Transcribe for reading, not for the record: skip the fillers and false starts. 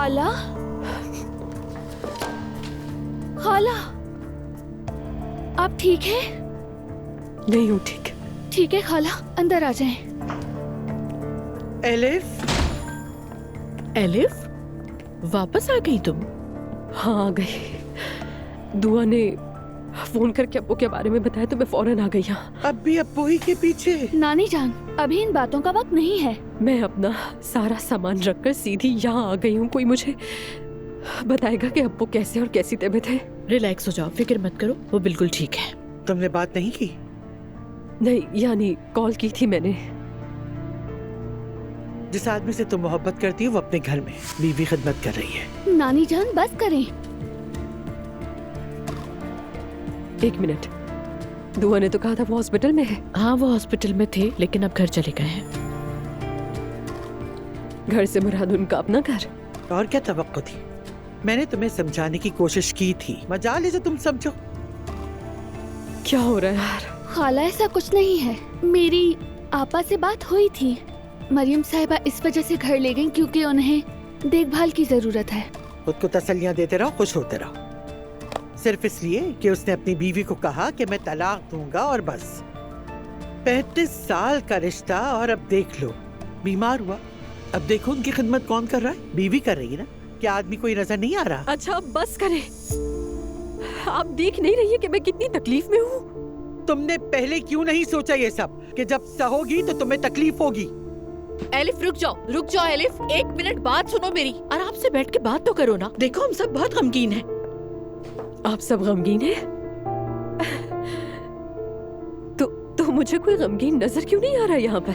खाला, खाला, आप ठीक है? नहीं हूँ ठीक। ठीक है खाला, अंदर आ जाएं। एलिफ, एलिफ, वापस आ गई तुम? हाँ आ गई। दुआ ने फोन करके अब्बू के बारे में बताया तो मैं फौरन आ गई यहाँ। अब भी अब्बू ही के पीछे? नानी जान, अभी इन बातों का वक्त नहीं है। मैं अपना सारा सामान रखकर सीधी यहाँ आ गई हूँ। कोई मुझे बताएगा कि अब्बू कैसे और कैसी तबीयत है? रिलैक्स हो जाओ, फिक्र मत करो, वो बिल्कुल ठीक है। तुमने बात नहीं की? नहीं, यानी कॉल की थी मैंने। जिस आदमी से तुम मोहब्बत करती हो वो अपने घर में बीवी खिदमत कर रही है। नानी जान बस करें। एक मिनट, दुआ ने तो कहा था वो हॉस्पिटल में है। हाँ, वो हॉस्पिटल में थे लेकिन अब घर चले गए हैं। घर से मुराद उनका अपना घर? और क्या तवक्को थी? मैंने तुम्हें समझाने की कोशिश की थी, मजाल है जो तुम समझो। क्या हो रहा है यार? खाला ऐसा कुछ नहीं है। मेरी आपा से बात हुई थी। मरियम साहिबा इस वजह से घर ले गईं क्योंकि उन्हें देखभाल की जरूरत है। खुद को तसल्लियां देते रहो, खुश होते रहो, सिर्फ इसलिए कि उसने अपनी बीवी को कहा कि मैं तलाक दूंगा और बस। 35 साल का रिश्ता और अब देख लो, बीमार हुआ। अब देखो उनकी खिदमत कौन कर रहा है? बीवी कर रही है ना। क्या आदमी कोई नजर नहीं आ रहा? अच्छा अब बस करें। आप देख नहीं रही है कि मैं कितनी तकलीफ में हूँ? तुमने पहले क्यों नहीं सोचा ये सब कि जब सहोगी तो तुम्हें तकलीफ होगी? एलिफ रुक जाओ एलिफ, 1 मिनट बात सुनो मेरी। आराम से बैठ के बात तो करो ना। देखो हम सब बहुत गमगीन हैं। आप सब गमगीन हैं? तो मुझे कोई गमगीन नजर क्यों नहीं आ रहा यहाँ पर?